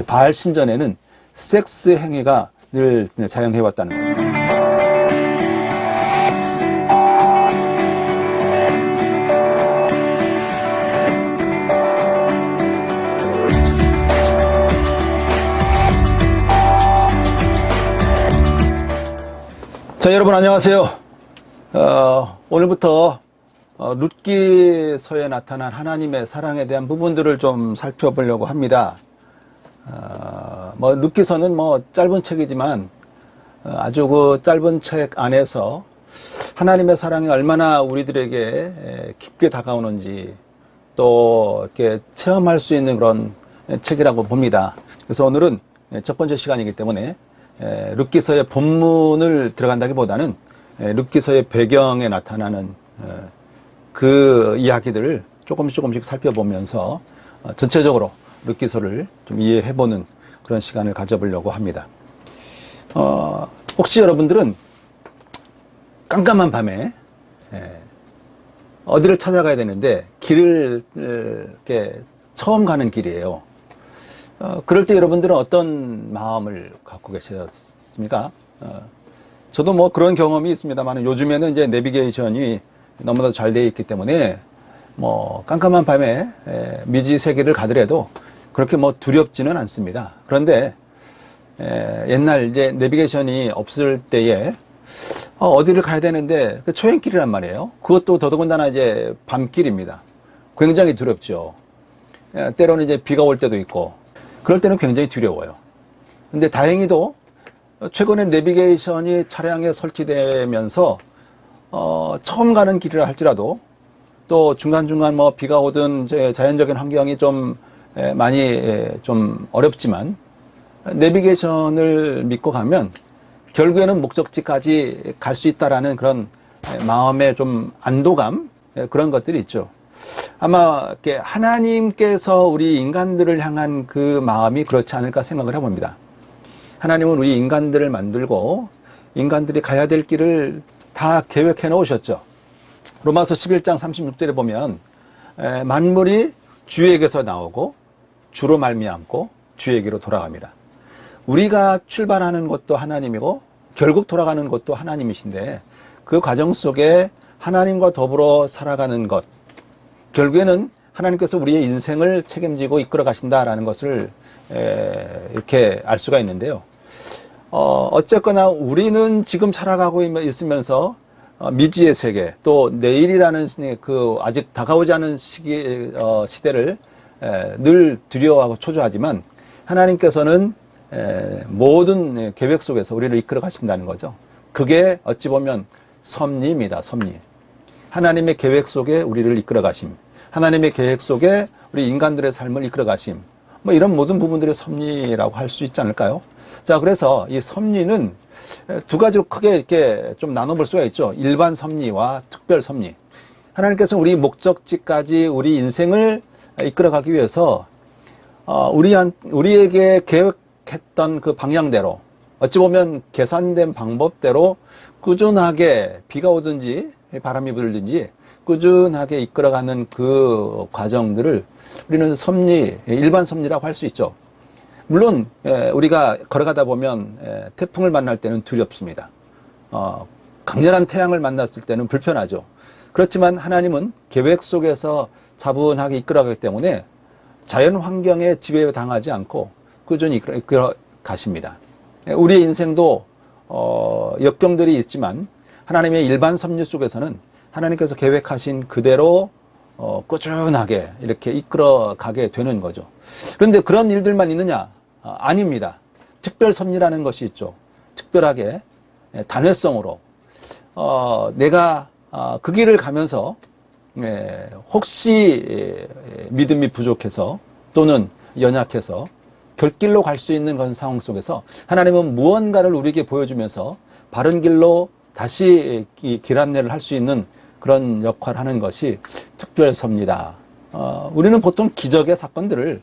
바알 신전에는 섹스 행위가 늘 자영해왔다는 겁니다. 자, 여러분 안녕하세요. 오늘부터 룻기서에 나타난 하나님의 사랑에 대한 부분들을 좀 살펴보려고 합니다. 룻기서는 짧은 책이지만 아주 그 짧은 책 안에서 하나님의 사랑이 얼마나 우리들에게 깊게 다가오는지 또 이렇게 체험할 수 있는 그런 책이라고 봅니다. 그래서 오늘은 첫 번째 시간이기 때문에 룻기서의 본문을 들어간다기보다는 룻기서의 배경에 나타나는 그 이야기들을 조금씩 살펴보면서 전체적으로 룻기서를 좀 이해해보는 그런 시간을 가져보려고 합니다. 혹시 여러분들은 깜깜한 밤에 어디를 찾아가야 되는데 길을 이렇게 처음 가는 길이에요. 그럴 때 여러분들은 어떤 마음을 갖고 계셨습니까? 저도 그런 경험이 있습니다만 요즘에는 이제 내비게이션이 너무나도 잘 되어 있기 때문에 깜깜한 밤에 미지 세계를 가더라도 그렇게 두렵지는 않습니다. 그런데 옛날 이제 내비게이션이 없을 때에 어디를 가야 되는데 그 초행길이란 말이에요. 그것도 더더군다나 이제 밤길입니다. 굉장히 두렵죠. 때로는 이제 비가 올 때도 있고 그럴 때는 굉장히 두려워요. 근데 다행히도 최근에 내비게이션이 차량에 설치되면서 처음 가는 길이라 할지라도 또 중간중간 비가 오든 자연적인 환경이 좀 많이 좀 어렵지만 내비게이션을 믿고 가면 결국에는 목적지까지 갈 수 있다라는 그런 마음의 좀 안도감, 그런 것들이 있죠. 아마 하나님께서 우리 인간들을 향한 그 마음이 그렇지 않을까 생각을 해봅니다. 하나님은 우리 인간들을 만들고 인간들이 가야 될 길을 다 계획해 놓으셨죠. 로마서 11장 36절에 보면 만물이 주에게서 나오고 주로 말미암고 주에게로 돌아갑니다. 우리가 출발하는 것도 하나님이고 결국 돌아가는 것도 하나님이신데 그 과정 속에 하나님과 더불어 살아가는 것, 결국에는 하나님께서 우리의 인생을 책임지고 이끌어 가신다라는 것을 이렇게 알 수가 있는데요. 어쨌거나 우리는 지금 살아가고 있으면서 미지의 세계, 또 내일이라는 그 아직 다가오지 않은 시대를 늘 두려워하고 초조하지만 하나님께서는 모든 계획 속에서 우리를 이끌어 가신다는 거죠. 그게 어찌 보면 섭리입니다. 섭리. 하나님의 계획 속에 우리를 이끌어 가심. 하나님의 계획 속에 우리 인간들의 삶을 이끌어 가심. 이런 모든 부분들의 섭리라고 할 수 있지 않을까요? 자, 그래서 이 섭리는 두 가지로 크게 이렇게 좀 나눠볼 수가 있죠. 일반 섭리와 특별 섭리. 하나님께서 우리 목적지까지 우리 인생을 이끌어 가기 위해서 우리에게 계획했던 그 방향대로 어찌 보면 계산된 방법대로 꾸준하게 비가 오든지 바람이 불든지 꾸준하게 이끌어가는 그 과정들을 우리는 섭리, 일반 섭리라고 할 수 있죠. 물론 우리가 걸어가다 보면 태풍을 만날 때는 두렵습니다. 강렬한 태양을 만났을 때는 불편하죠. 그렇지만 하나님은 계획 속에서 차분하게 이끌어가기 때문에 자연 환경에 지배당하지 않고 꾸준히 이끌어 가십니다. 우리의 인생도 역경들이 있지만 하나님의 일반 섭리 속에서는 하나님께서 계획하신 그대로 꾸준하게 이렇게 이끌어 가게 되는 거죠. 그런데 그런 일들만 있느냐? 아닙니다. 특별 섭리라는 것이 있죠. 특별하게 단회성으로 내가 그 길을 가면서 혹시 믿음이 부족해서 또는 연약해서 결길로 갈 수 있는 그런 상황 속에서 하나님은 무언가를 우리에게 보여주면서 바른 길로 다시 길 안내를 할 수 있는 그런 역할을 하는 것이 특별 섭리다. 우리는 보통 기적의 사건들을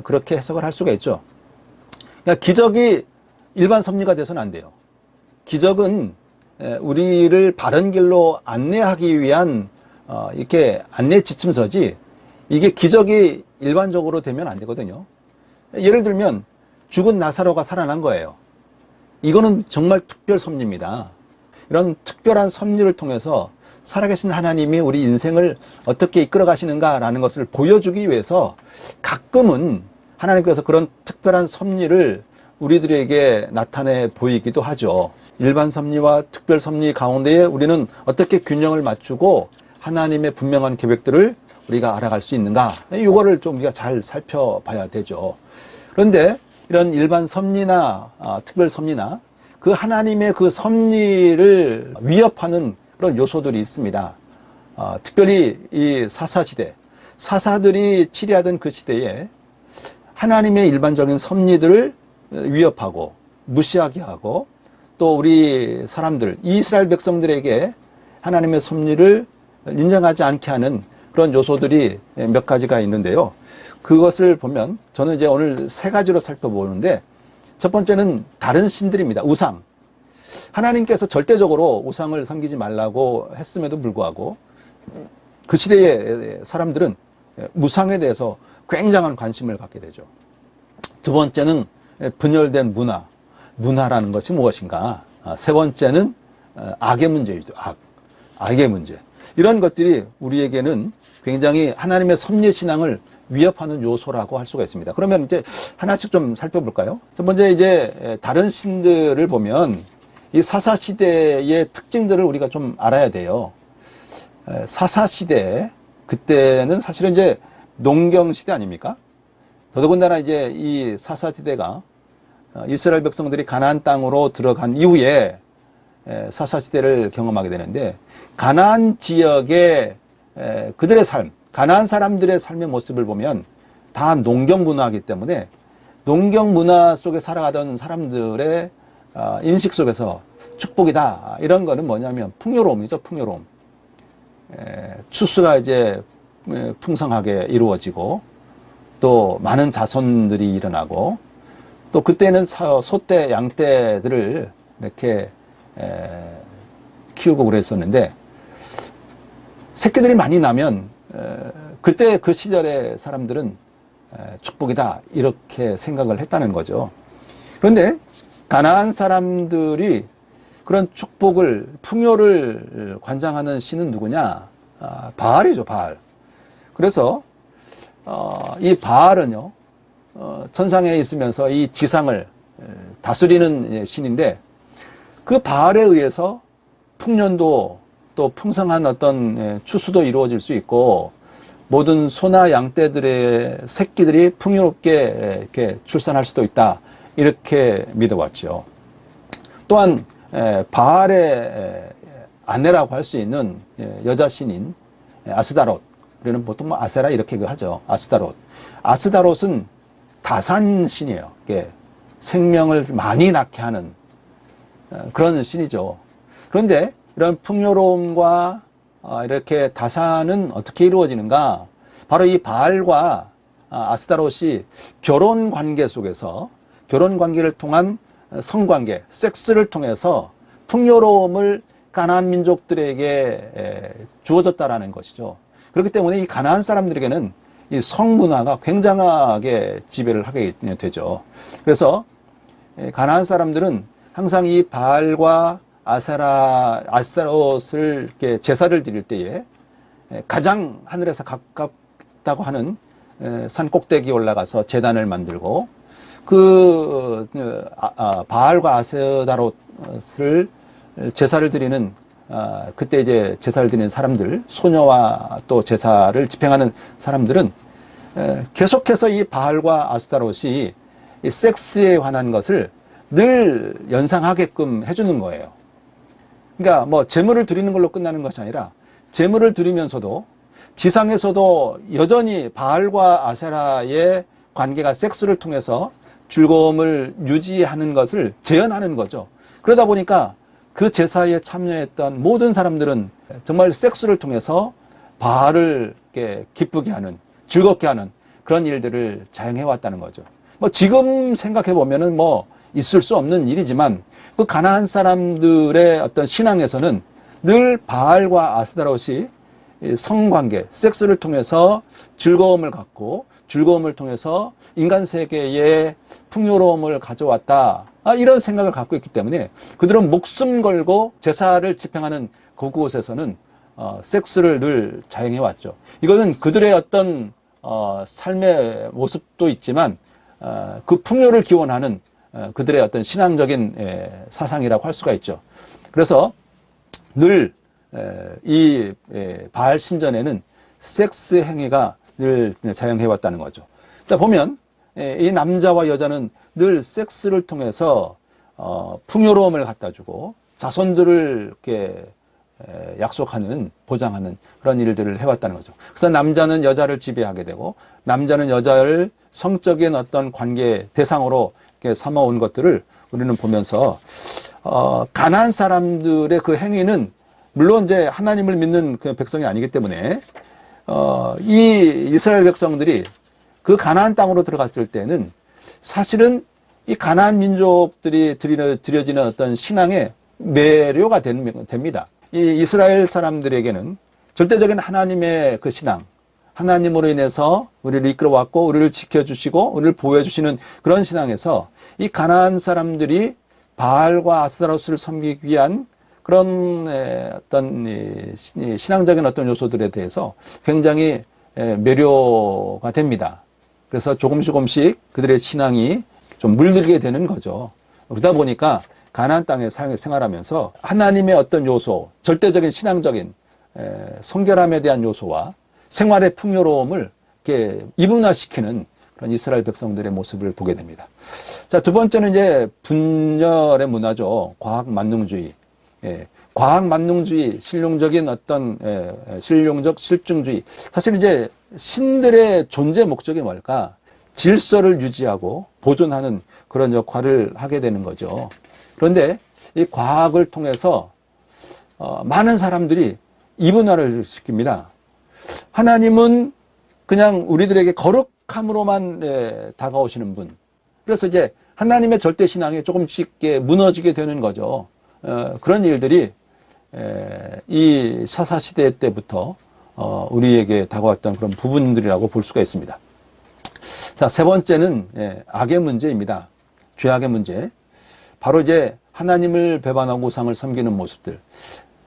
그렇게 해석을 할 수가 있죠. 그러니까 기적이 일반 섭리가 돼서는 안 돼요. 기적은 우리를 바른 길로 안내하기 위한 이렇게 안내 지침서지 이게 기적이 일반적으로 되면 안 되거든요. 예를 들면 죽은 나사로가 살아난 거예요. 이거는 정말 특별 섭리입니다. 이런 특별한 섭리를 통해서 살아계신 하나님이 우리 인생을 어떻게 이끌어 가시는가라는 것을 보여주기 위해서 가끔은 하나님께서 그런 특별한 섭리를 우리들에게 나타내 보이기도 하죠. 일반 섭리와 특별 섭리 가운데에 우리는 어떻게 균형을 맞추고 하나님의 분명한 계획들을 우리가 알아갈 수 있는가, 이거를 좀 우리가 잘 살펴봐야 되죠. 그런데 이런 일반 섭리나 특별 섭리나 그 하나님의 그 섭리를 위협하는 그런 요소들이 있습니다. 특별히 이 사사시대, 사사들이 치리하던 그 시대에 하나님의 일반적인 섭리들을 위협하고 무시하게 하고, 또 우리 사람들, 이스라엘 백성들에게 하나님의 섭리를 인정하지 않게 하는 그런 요소들이 몇 가지가 있는데요. 그것을 보면 저는 이제 오늘 세 가지로 살펴보는데, 첫 번째는 다른 신들입니다. 우상. 하나님께서 절대적으로 우상을 섬기지 말라고 했음에도 불구하고 그 시대의 사람들은 우상에 대해서 굉장한 관심을 갖게 되죠. 두 번째는 분열된 문화. 문화라는 것이 무엇인가. 세 번째는 악의 문제이죠. 악의 문제. 이런 것들이 우리에게는 굉장히 하나님의 섭리 신앙을 위협하는 요소라고 할 수가 있습니다. 그러면 이제 하나씩 좀 살펴볼까요? 첫 번째, 이제 다른 신들을 보면 이 사사시대의 특징들을 우리가 좀 알아야 돼요. 사사시대, 그때는 사실은 이제 농경시대 아닙니까? 더더군다나 이제 이 사사시대가 이스라엘 백성들이 가나안 땅으로 들어간 이후에 사사시대를 경험하게 되는데, 가나안 지역의 그들의 삶, 가나안 사람들의 삶의 모습을 보면 다 농경 문화이기 때문에 농경 문화 속에 살아가던 사람들의 인식 속에서 축복이다, 이런 거는 뭐냐면 풍요로움이죠. 풍요로움. 추수가 이제 풍성하게 이루어지고, 또 많은 자손들이 일어나고, 또 그때는 소떼, 양떼들을 이렇게 키우고 그랬었는데, 새끼들이 많이 나면 그때 그 시절의 사람들은 축복이다, 이렇게 생각을 했다는 거죠. 그런데 가나안 사람들이 그런 축복을, 풍요를 관장하는 신은 누구냐? 바알이죠, 바알. 그래서 이 바알은요, 천상에 있으면서 이 지상을 다스리는 신인데, 그 바알에 의해서 풍년도, 또 풍성한 어떤 추수도 이루어질 수 있고, 모든 소나 양떼들의 새끼들이 풍요롭게 이렇게 출산할 수도 있다, 이렇게 믿어왔죠. 또한 바알의 아내라고 할 수 있는 여자 신인 아스다롯, 우리는 보통 뭐 아세라 이렇게 하죠. 아스다롯. 아스다롯은 다산 신이에요. 생명을 많이 낳게 하는 그런 신이죠. 그런데 이런 풍요로움과 이렇게 다산은 어떻게 이루어지는가? 바로 이 바알과 아스다롯이 결혼 관계 속에서, 결혼 관계를 통한 성관계, 섹스를 통해서 풍요로움을 가나안 민족들에게 주어졌다라는 것이죠. 그렇기 때문에 이 가나안 사람들에게는 이 성문화가 굉장하게 지배를 하게 되죠. 그래서 가나안 사람들은 항상 이 바알과 아스타롯을 이렇게 제사를 드릴 때에 가장 하늘에서 가깝다고 하는 산 꼭대기에 올라가서 제단을 만들고, 그 바알과 아스타롯을 제사를 드리는 그때 이제 제사를 드리는 사람들, 소녀와 또 제사를 집행하는 사람들은 계속해서 이 바알과 아스타롯이 이 섹스에 관한 것을 늘 연상하게끔 해주는 거예요. 그러니까 뭐 제물을 드리는 걸로 끝나는 것이 아니라, 제물을 드리면서도 지상에서도 여전히 바알과 아세라의 관계가 섹스를 통해서 즐거움을 유지하는 것을 재현하는 거죠. 그러다 보니까 그 제사에 참여했던 모든 사람들은 정말 섹스를 통해서 바알을 기쁘게 하는, 즐겁게 하는 그런 일들을 자행해 왔다는 거죠. 뭐 지금 생각해 보면은 뭐 있을 수 없는 일이지만, 그 가나안 사람들의 어떤 신앙에서는 늘 바알과 아스타롯이 성관계, 섹스를 통해서 즐거움을 갖고 즐거움을 통해서 인간 세계에 풍요로움을 가져왔다. 이런 생각을 갖고 있기 때문에 그들은 목숨 걸고 제사를 집행하는 그곳에서는 섹스를 늘 자행해 왔죠. 이것은 그들의 어떤 삶의 모습도 있지만 그 풍요를 기원하는 그들의 어떤 신앙적인 사상이라고 할 수가 있죠. 그래서 늘 이 바알 신전에는 섹스 행위가 늘 자행해 왔다는 거죠. 자, 보면 이 남자와 여자는 늘 섹스를 통해서 풍요로움을 갖다 주고 자손들을 이렇게 약속하는, 보장하는 그런 일들을 해왔다는 거죠. 그래서 남자는 여자를 지배하게 되고 남자는 여자를 성적인 어떤 관계 대상으로 이렇게 삼아온 것들을 우리는 보면서 가나안 사람들의 그 행위는 물론 이제 하나님을 믿는 그 백성이 아니기 때문에 이 이스라엘 백성들이 그 가나안 땅으로 들어갔을 때는 사실은 이 가나안 민족들이 드려지는 어떤 신앙의 매료가 됩니다. 이 이스라엘 사람들에게는 절대적인 하나님의 그 신앙, 하나님으로 인해서 우리를 이끌어왔고 우리를 지켜주시고 우리를 보호해주시는 그런 신앙에서 이 가나안 사람들이 바알과 아스타로스를 섬기기 위한 그런 어떤 신앙적인 어떤 요소들에 대해서 굉장히 매료가 됩니다. 그래서 조금씩 그들의 신앙이 좀 물들게 되는 거죠. 그러다 보니까 가나안 땅에 생활하면서 하나님의 어떤 요소, 절대적인 신앙적인 성결함에 대한 요소와 생활의 풍요로움을 이렇게 이분화시키는 그런 이스라엘 백성들의 모습을 보게 됩니다. 자, 두 번째는 이제 분열의 문화죠. 과학 만능주의. 과학 만능주의, 실용적인 어떤 실용적 실증주의. 사실 이제 신들의 존재 목적이 뭘까? 질서를 유지하고 보존하는 그런 역할을 하게 되는 거죠. 그런데 이 과학을 통해서 많은 사람들이 이분화를 시킵니다. 하나님은 그냥 우리들에게 거룩함으로만 다가오시는 분. 그래서 이제 하나님의 절대 신앙이 조금씩 무너지게 되는 거죠. 그런 일들이 이 사사시대 때부터 우리에게 다가왔던 그런 부분들이라고 볼 수가 있습니다. 자, 세 번째는 악의 문제입니다. 죄악의 문제. 바로 이제 하나님을 배반하고 우상을 섬기는 모습들.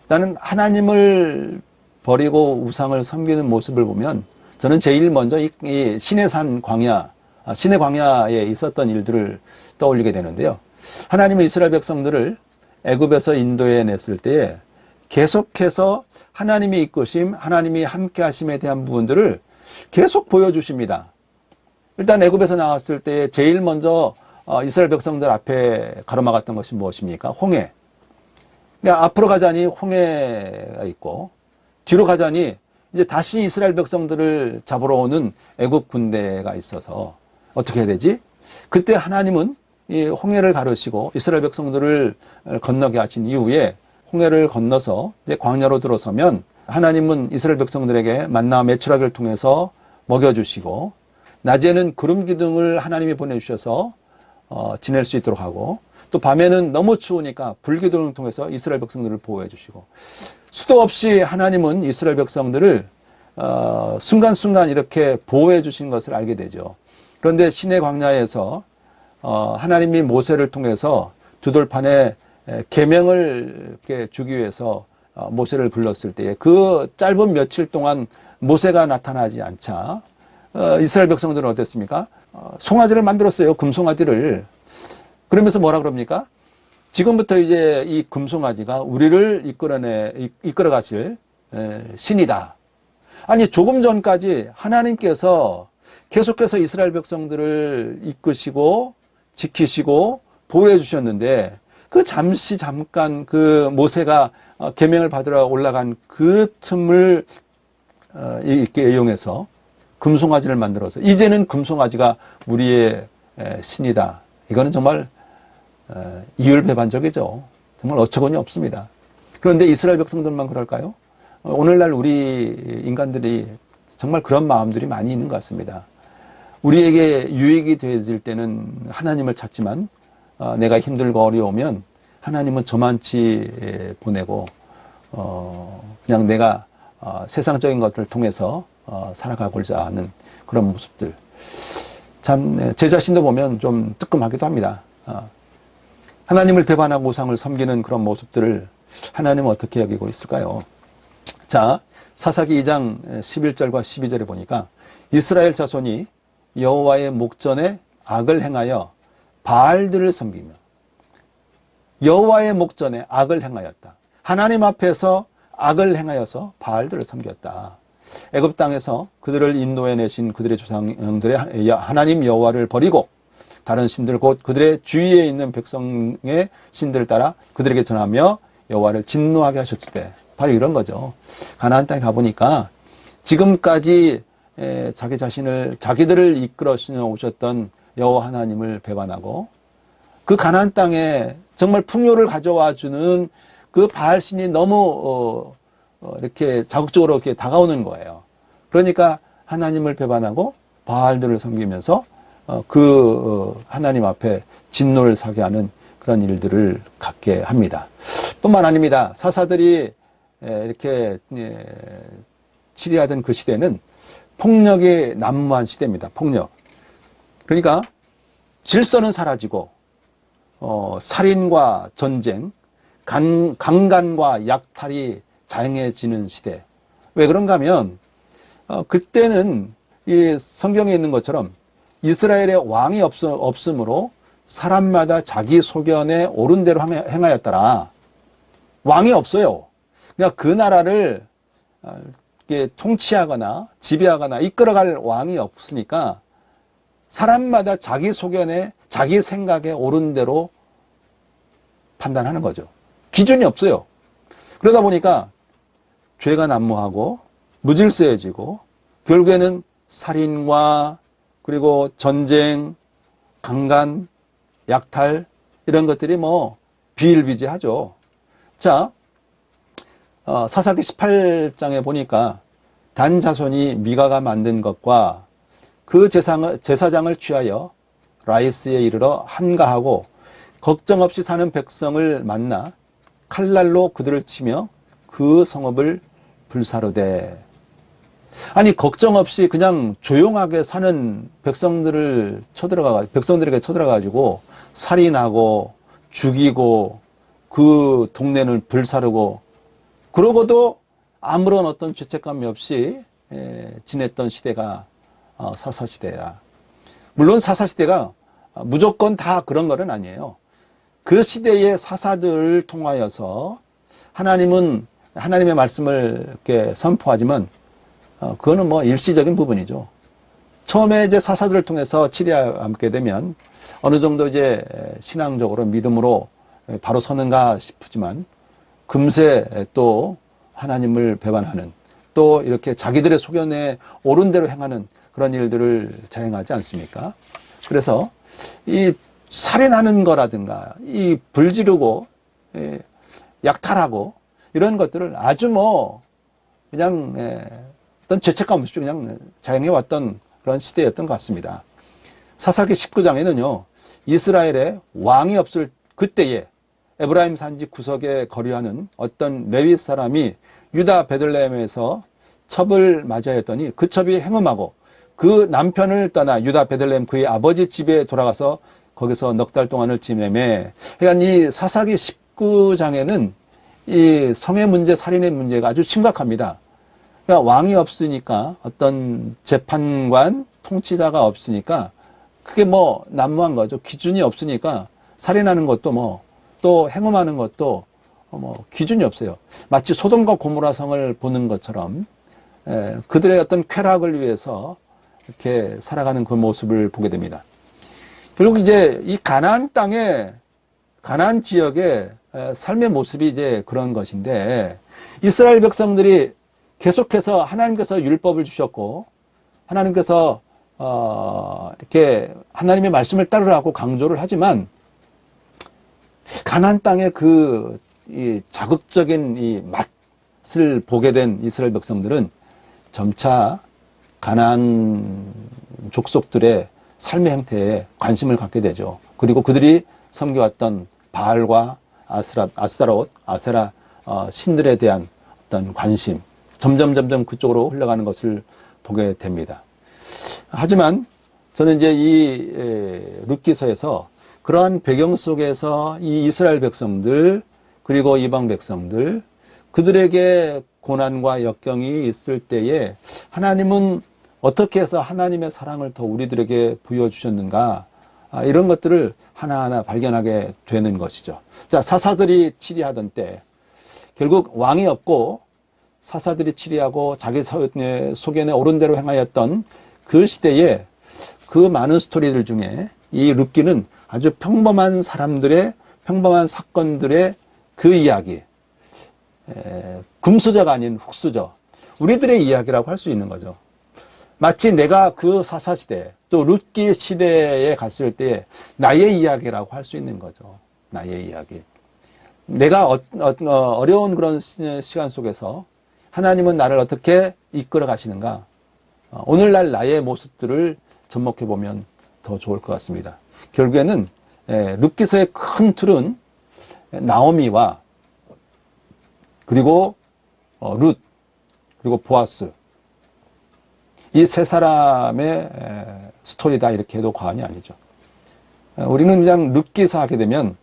나는 하나님을 버리고 우상을 섬기는 모습을 보면 저는 제일 먼저 이 시내산 광야, 시내 광야에 있었던 일들을 떠올리게 되는데요. 하나님은 이스라엘 백성들을 애굽에서 인도해 냈을 때에 계속해서 하나님이 이끄심, 하나님이 함께 하심에 대한 부분들을 계속 보여주십니다. 일단 애굽에서 나왔을 때 제일 먼저 이스라엘 백성들 앞에 가로막았던 것이 무엇입니까? 홍해. 그러니까 앞으로 가자니 홍해가 있고 뒤로 가자니 이제 다시 이스라엘 백성들을 잡으러 오는 애굽 군대가 있어서 어떻게 해야 되지? 그때 하나님은 이 홍해를 가르시고 이스라엘 백성들을 건너게 하신 이후에 홍해를 건너서 이제 광야로 들어서면 하나님은 이스라엘 백성들에게 만나 메추라기를 통해서 먹여주시고 낮에는 구름 기둥을 하나님이 보내주셔서 지낼 수 있도록 하고 또 밤에는 너무 추우니까 불 기둥을 통해서 이스라엘 백성들을 보호해 주시고 수도 없이 하나님은 이스라엘 백성들을 순간순간 이렇게 보호해 주신 것을 알게 되죠. 그런데 시내 광야에서 하나님이 모세를 통해서 두 돌판에 계명을 이렇게 주기 위해서 모세를 불렀을 때에 그 짧은 며칠 동안 모세가 나타나지 않자 이스라엘 백성들은 어땠습니까? 송아지를 만들었어요. 금송아지를. 그러면서 뭐라 그럽니까? 지금부터 이제 이 금송아지가 우리를 이끌어 가실 신이다. 아니 조금 전까지 하나님께서 계속해서 이스라엘 백성들을 이끄시고 지키시고 보호해 주셨는데 그 잠깐 그 모세가 계명을 받으러 올라간 그 틈을 이렇게 이용해서 금송아지를 만들어서 이제는 금송아지가 우리의 신이다. 이거는 정말 이율배반적이죠. 정말 어처구니 없습니다. 그런데 이스라엘 백성들만 그럴까요? 오늘날 우리 인간들이 정말 그런 마음들이 많이 있는 것 같습니다. 우리에게 유익이 되어질 때는 하나님을 찾지만 내가 힘들고 어려우면 하나님은 저만치 보내고 그냥 내가 세상적인 것들을 통해서 살아가고자 하는 그런 모습들. 참 제 자신도 보면 좀 뜨끔하기도 합니다. 하나님을 배반하고 우상을 섬기는 그런 모습들을 하나님은 어떻게 여기고 있을까요? 자, 사사기 2장 11절과 12절에 보니까 이스라엘 자손이 여호와의 목전에 악을 행하여 바알들을 섬기며, 여호와의 목전에 악을 행하였다. 하나님 앞에서 악을 행하여서 바알들을 섬겼다. 애굽 땅에서 그들을 인도해내신 그들의 조상들의 하나님 여호와를 버리고 다른 신들 곧 그들의 주위에 있는 백성의 신들을 따라 그들에게 전하며 여호와를 진노하게 하셨을 때, 바로 이런 거죠. 가나안 땅에 가보니까 지금까지 자기 자신을, 자기들을 이끌어 오셨던 여호와 하나님을 배반하고 그 가나안 땅에 정말 풍요를 가져와 주는 그 바알신이 너무 이렇게 자극적으로 이렇게 다가오는 거예요. 그러니까 하나님을 배반하고 바알들을 섬기면서 하나님 앞에 진노를 사게 하는 그런 일들을 갖게 합니다. 뿐만 아닙니다. 사사들이 이렇게 치리하던 그 시대는 폭력이 난무한 시대입니다. 폭력. 그러니까 질서는 사라지고 살인과 전쟁, 강간과 약탈이 다양해지는 시대. 왜 그런가 하면 그때는 이 성경에 있는 것처럼 이스라엘의 왕이 없으므로 사람마다 자기 소견에 옳은 대로 행하였더라. 왕이 없어요. 그러니까 그 나라를 통치하거나 지배하거나 이끌어갈 왕이 없으니까 사람마다 자기 소견에, 자기 생각에 옳은 대로 판단하는 거죠. 기준이 없어요. 그러다 보니까 죄가 난무하고 무질서해지고 결국에는 살인과 그리고 전쟁, 강간, 약탈 이런 것들이 비일비재하죠. 자, 사사기 18장에 보니까 단 자손이 미가가 만든 것과 그 제사장을 취하여 라이스에 이르러 한가하고 걱정 없이 사는 백성을 만나 칼날로 그들을 치며 그 성읍을 불사르되. 아니, 걱정 없이 그냥 조용하게 사는 백성들에게 쳐들어가가지고 살인하고 죽이고 그 동네를 불사르고 그러고도 아무런 어떤 죄책감이 없이 지냈던 시대가 사사시대야. 물론 사사시대가 무조건 다 그런 거는 아니에요. 그 시대의 사사들을 통하여서 하나님의 말씀을 이렇게 선포하지만 그거는 일시적인 부분이죠. 처음에 이제 사사들을 통해서 치리함게 되면 어느 정도 이제 신앙적으로 믿음으로 바로 서는가 싶지만 금세 또 하나님을 배반하는, 또 이렇게 자기들의 소견에 옳은 대로 행하는 그런 일들을 자행하지 않습니까? 그래서 이 살인하는 거라든가 이 불지르고 약탈하고 이런 것들을 아주 그냥 어떤 죄책감 없이 그냥 자행해 왔던 그런 시대였던 것 같습니다. 사사기 19장에는요 이스라엘에 왕이 없을 그때에 에브라임 산지 구석에 거류하는 어떤 레위 사람이 유다 베들레헴에서 첩을 맞이하였더니 그 첩이 행음하고 그 남편을 떠나 유다 베들레헴 그의 아버지 집에 돌아가서 거기서 넉 달 동안을 지내매. 그러니까 이 사사기 19장에는 이 성의 문제, 살인의 문제가 아주 심각합니다. 그러니까 왕이 없으니까 어떤 재판관, 통치자가 없으니까 그게 난무한 거죠. 기준이 없으니까 살인하는 것도 또 행음하는 것도 기준이 없어요. 마치 소돔과 고모라 성을 보는 것처럼 그들의 어떤 쾌락을 위해서 이렇게 살아가는 그 모습을 보게 됩니다. 결국 이제 이 가나안 땅에, 가나안 지역의 삶의 모습이 이제 그런 것인데, 이스라엘 백성들이 계속해서 하나님께서 율법을 주셨고 하나님께서 이렇게 하나님의 말씀을 따르라고 강조를 하지만 가나안 땅의 이 자극적인 이 맛을 보게 된 이스라엘 백성들은 점차 가나안 족속들의 삶의 형태에 관심을 갖게 되죠. 그리고 그들이 섬겨왔던 바알과 아스타롯, 아세라 신들에 대한 어떤 관심, 점점 그쪽으로 흘러가는 것을 보게 됩니다. 하지만 저는 이제 이 룻기서에서 그러한 배경 속에서 이 이스라엘 백성들 그리고 이방 백성들 그들에게 고난과 역경이 있을 때에 하나님은 어떻게 해서 하나님의 사랑을 더 우리들에게 부여주셨는가, 이런 것들을 하나하나 발견하게 되는 것이죠. 자, 사사들이 치리하던 때 결국 왕이 없고 사사들이 치리하고 자기 소견에 옳은 대로 행하였던 그 시대에 그 많은 스토리들 중에 이 룻기는 아주 평범한 사람들의 평범한 사건들의 그 이야기, 금수저가 아닌 흙수저, 우리들의 이야기라고 할 수 있는 거죠. 마치 내가 그 사사시대 또 룻기 시대에 갔을 때 나의 이야기라고 할 수 있는 거죠. 나의 이야기. 내가 어려운 그런 시간 속에서 하나님은 나를 어떻게 이끌어 가시는가, 오늘날 나의 모습들을 접목해 보면 더 좋을 것 같습니다. 결국에는 룻기서의 큰 틀은 나오미와 그리고 룻 그리고 보아스, 이 세 사람의 스토리다 이렇게 해도 과언이 아니죠. 우리는 그냥 룻기서 하게 되면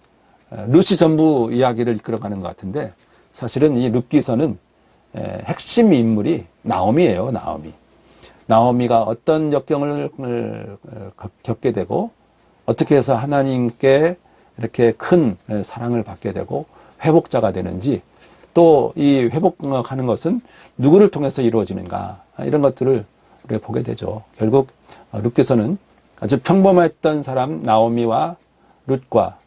룻이 전부 이야기를 이끌어가는 것 같은데, 사실은 이 룻기서는 핵심 인물이 나오미예요. 나오미가 어떤 역경을 겪게 되고 어떻게 해서 하나님께 이렇게 큰 사랑을 받게 되고 회복자가 되는지, 또 이 회복하는 것은 누구를 통해서 이루어지는가, 이런 것들을 우리가 보게 되죠. 결국 룻기서는 아주 평범했던 사람 나오미와 룻과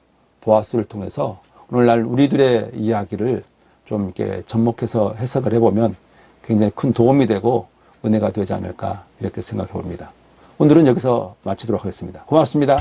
보아스를 통해서 오늘날 우리들의 이야기를 좀 이렇게 접목해서 해석을 해보면 굉장히 큰 도움이 되고 은혜가 되지 않을까 이렇게 생각해 봅니다. 오늘은 여기서 마치도록 하겠습니다. 고맙습니다.